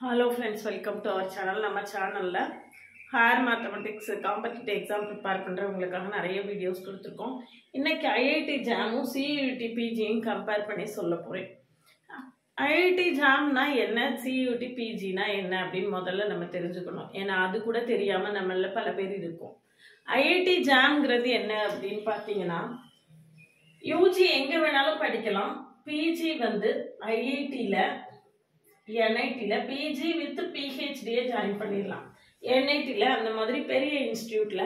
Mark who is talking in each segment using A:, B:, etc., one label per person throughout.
A: Hello friends, welcome to our channel. நம்ம சேனல்ல higher mathematics competitive exam prepare பண்றவங்களுக்காக நிறைய வீடியோஸ் கொடுத்துருக்கோம். இன்னைக்கு ஐஐடி ஜாமும் சியூடி பிஜியும் கம்பேர் பண்ணி சொல்ல போறேன். ஐஐடி ஜாம்னா என்ன, சியூடி பிஜினா என்ன அப்படின்னு முதல்ல நம்ம தெரிஞ்சுக்கணும். ஏன்னா அது கூட தெரியாம நம்மள பல பேர் இருக்கும். ஐஐடி ஜாம்ங்கிறது என்ன அப்படின்னு பார்த்தீங்கன்னா, யூஜி எங்க வேணாலும் படிக்கலாம். பிஜி வந்து ஐஐடில என்ஐடில பிஜி வித் பிஹெச்டியை ஜாயின் பண்ணிடலாம். என்ஐடில அந்த மாதிரி பெரிய இன்ஸ்டியூட்ல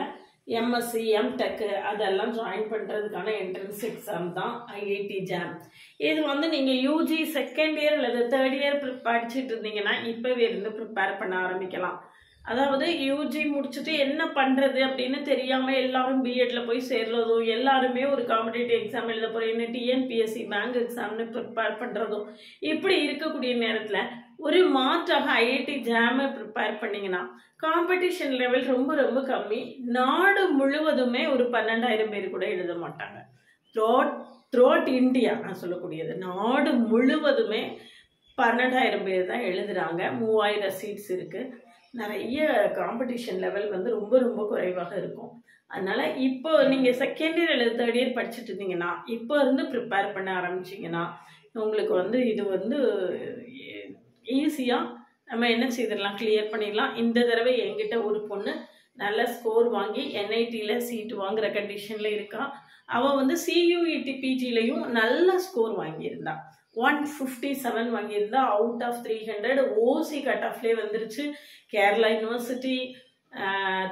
A: எம்எஸ்சி எம்டெக் அதெல்லாம் ஜாயின் பண்ணுறதுக்கான என்ட்ரன்ஸ் எக்ஸாம் தான் ஐஐடி ஜாம். இது வந்து நீங்கள் யூஜி செகண்ட் இயர் அல்லது தேர்ட் இயர் படிச்சுட்டு இருந்தீங்கன்னா இப்போவே இருந்து ப்ரிப்பேர் பண்ண ஆரம்பிக்கலாம். அதாவது யூஜி முடிச்சுட்டு என்ன பண்ணுறது அப்படின்னு தெரியாமல் எல்லாரும் பிஎட்ல போய் சேர்றதும், எல்லாருமே ஒரு காம்படிட்டிவ் எக்ஸாம் எழுத போகிறேன், டிஎன்பிஎஸ்சி பேங்க் எக்ஸாம்னு ப்ரிப்பேர் பண்ணுறதும், இப்படி இருக்கக்கூடிய நேரத்தில் ஒரு மாற்றாக ஐஐடி ஜாமை ப்ரிப்பேர் பண்ணிங்கன்னா காம்படிஷன் லெவல் ரொம்ப ரொம்ப கம்மி. நாடு முழுவதுமே ஒரு 12,000 பேர் கூட எழுத மாட்டாங்க. த்ரோட் இந்தியா நான் சொல்லக்கூடியது, நாடு முழுவதுமே 12,000 பேர் தான் எழுதுகிறாங்க. 3000 சீட்ஸ் இருக்குது. நிறைய காம்படிஷன் லெவல் வந்து ரொம்ப ரொம்ப குறைவாக இருக்கும். அதனால் இப்போ நீங்கள் செகண்ட் இயர் அல்லது தேர்ட் இயர் படிச்சுட்டு இருந்தீங்கன்னா இப்போ இருந்து ப்ரிப்பேர் பண்ண ஆரம்பிச்சிங்கன்னா உங்களுக்கு வந்து இது வந்து ஈஸியாக நம்ம என்ன செய்திடலாம், கிளியர் பண்ணிடலாம். இந்த தடவை என்கிட்ட ஒரு பொண்ணு நல்ல ஸ்கோர் வாங்கி என்ஐடியில் சீட்டு வாங்குகிற கண்டிஷனில் இருக்கா. அவள் வந்து சியூஇடி பிஜிலையும் நல்ல ஸ்கோர் வாங்கியிருந்தா. 157 வாங்கியிருந்தா. அவுட் ஆஃப் 300 ஓசி கட் ஆஃப்லேயே வந்துருச்சு. Kerala university,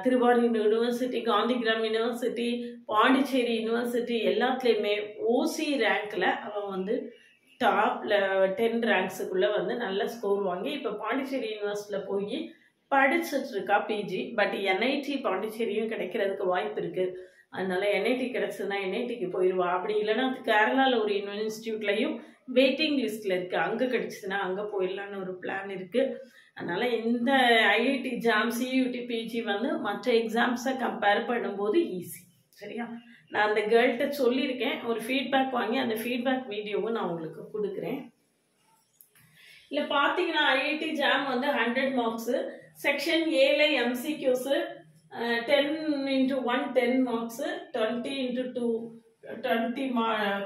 A: Thiruvarur university, Gandhigram university, Pondicherry university எல்லாத்துலேயுமே ஓசி ரேங்க்கில் அவன் வந்து டாப்ல 10 ரேங்க்ஸுக்குள்ளே வந்து நல்ல ஸ்கோர் வாங்கி இப்போ பாண்டிச்சேரி யூனிவர்சிட்டியில் போய் படிச்சுட்டு இருக்கா பிஜி. பட் என்ஐடி பாண்டிச்சேரியும் கிடைக்கிறதுக்கு வாய்ப்பு இருக்குது. அதனால என்ஐடி கிடச்சதுன்னா என்ஐடிக்கு போயிடுவா. அப்படி இல்லைன்னா கேரளாவில் ஒரு இன்ஸ்டியூட்லையும் வெயிட்டிங் லிஸ்ட்டில் இருக்குது, அங்கே கிடச்சிதுன்னா அங்கே போயிடலான்னு ஒரு பிளான் இருக்குது. அதனால் இந்த ஐஐடி ஜாம் சியூடி பிஜி வந்து மற்ற எக்ஸாம்ஸை கம்பேர் பண்ணும்போது ஈஸி. சரியா? நான் அந்த கேர்ள்கிட்ட சொல்லியிருக்கேன், ஒரு ஃபீட்பேக் வாங்கி அந்த ஃபீட்பேக் வீடியோவும் நான் உங்களுக்கு கொடுக்குறேன். இல்லை பார்த்தீங்கன்னா ஐஐடி ஜாம் வந்து 100 மார்க்ஸு. செக்ஷன் ஏல எம்சிக்யூஸு 10x1 10 marks, 20x2 20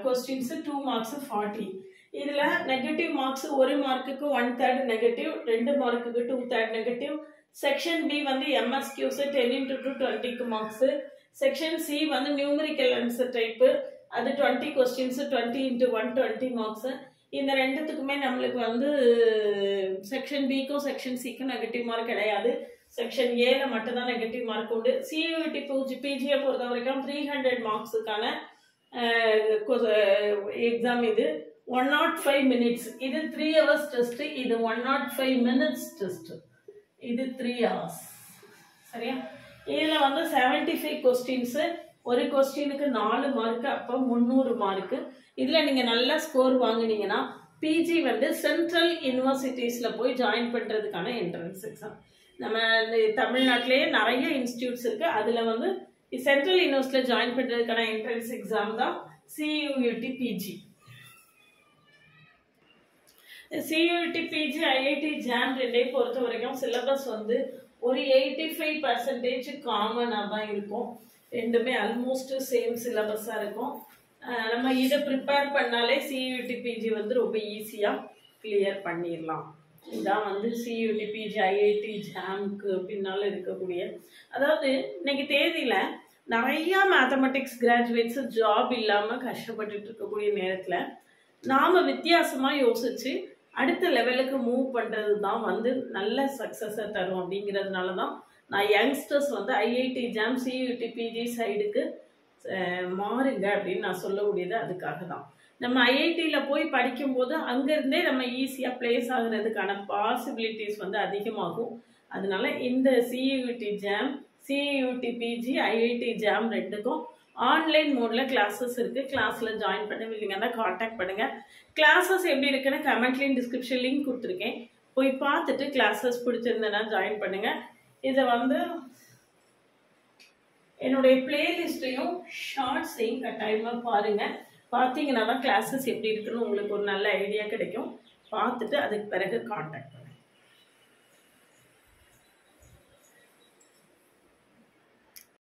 A: questions 2 marks 40. இதில் நெகட்டிவ் மார்க்ஸ் 1 மார்க்குக்கு 1/3 நெகட்டிவ், 2 மார்க்குக்கு 2/3 நெகட்டிவ். செக்ஷன் பி வந்து எம்எஸ்கியூஸு 10x2 20 மார்க்ஸு. செக்ஷன் சி வந்து நியூமரிக்கல் ஆன்சர் டைப்பு, அது 20 கொஸ்டின்ஸு 20x1 20 மார்க்ஸு. இந்த ரெண்டுத்துக்குமே நம்மளுக்கு வந்து செக்ஷன் பிக்கும் செக்ஷன் சிக்கும் நெகட்டிவ் மார்க் கிடையாது. செக்ஷன் ஏல மட்டும்தான் நெகட்டிவ் மார்க் உண்டு. சியூடி பிஜியை பொறுத்த வரைக்கும் 300 மார்க்ஸுக்கான எக்ஸாம். இது 105 மினிட்ஸ். இது 3 hours டெஸ்ட். இது 105 minutes டெஸ்ட். இது 3 hours. சரியா? இதில் வந்து 75 கொஸ்டின்ஸு, ஒரு கொஸ்டினுக்கு 4 மார்க்கு, அப்போ 300 மார்க்கு. இதில் நீங்கள் நல்ல ஸ்கோர் வாங்கினீங்கன்னா பிஜி வந்து சென்ட்ரல் யூனிவர்சிட்டிஸில் போய் ஜாயின் பண்ணுறதுக்கான என்ட்ரன்ஸ் எக்ஸாம். நம்ம தமிழ்நாட்டிலேயே நிறைய இன்ஸ்டியூட்ஸ் இருக்குது. அதில் வந்து சென்ட்ரல் யூனிவர்சிட்டியில் ஜாயின் பண்ணுறதுக்கான என்ட்ரன்ஸ் எக்ஸாம் தான் சியூடி பிஜி. சியூடி பிஜி ஐஐடி ஜாம் ரெண்டையும் பொறுத்த வரைக்கும் சிலபஸ் வந்து ஒரு 85% காமனாக தான் இருக்கும். ரெண்டுமே ஆல்மோஸ்ட் சேம் சிலபஸாக இருக்கும். நம்ம இதை ப்ரிப்பேர் பண்ணாலே சியூடி பிஜி வந்து ரொம்ப ஈஸியாக கிளியர் பண்ணிடலாம். இதான் வந்து சியூடி பிஜி ஐஐடி ஜாம்க்கு பின்னால் இருக்கக்கூடிய, அதாவது இன்னைக்கு தேதியில் நிறையா மேத்தமெட்டிக்ஸ் கிராஜுவேட்ஸு ஜாப் இல்லாமல் கஷ்டப்பட்டுட்டு இருக்கக்கூடிய நேரத்தில் நாம் வித்தியாசமாக யோசித்து அடுத்த லெவலுக்கு மூவ் பண்ணுறது தான் வந்து நல்ல சக்ஸஸை தரும். அப்படிங்கிறதுனால தான் நான் யங்ஸ்டர்ஸ் வந்து ஐஐடி ஜாம் சியூடி பிஜி சைடுக்கு மாறுங்க அப்படின்னு நான் சொல்லக்கூடியது அதுக்காக தான். நம்ம ஐஐடியில் போய் படிக்கும்போது அங்கேருந்தே நம்ம ஈஸியாக பிளேஸ் ஆகுறதுக்கான பாசிபிலிட்டிஸ் வந்து அதிகமாகும். அதனால இந்த சியூடி ஜாம் சியூடி பிஜி ஐஐடி ஜாம் ரெண்டுக்கும் ஆன்லைன் மோடில் கிளாஸஸ் இருக்குது. கிளாஸில் ஜாயின் பண்ணவில்லைங்கன்னா காண்டாக்ட் பண்ணுங்கள். கிளாஸஸ் எப்படி இருக்குன்னு கமெண்ட்லேயும் டிஸ்கிரிப்ஷன் லிங்க் கொடுத்துருக்கேன், போய் பார்த்துட்டு கிளாஸஸ் பிடிச்சிருந்தேன்னா ஜாயின் பண்ணுங்கள். இதை வந்து என்னுடைய பிளேலிஸ்ட்டையும் ஷார்ட்ஸையும் கட்டாயமாக பாருங்கள். பார்த்தீங்கன்னா தான் கிளாஸஸ் எப்படி இருக்குன்னு உங்களுக்கு ஒரு நல்ல ஐடியா கிடைக்கும். பார்த்துட்டு அதுக்கு பிறகு காண்டாக்ட் பண்ணுங்கள்.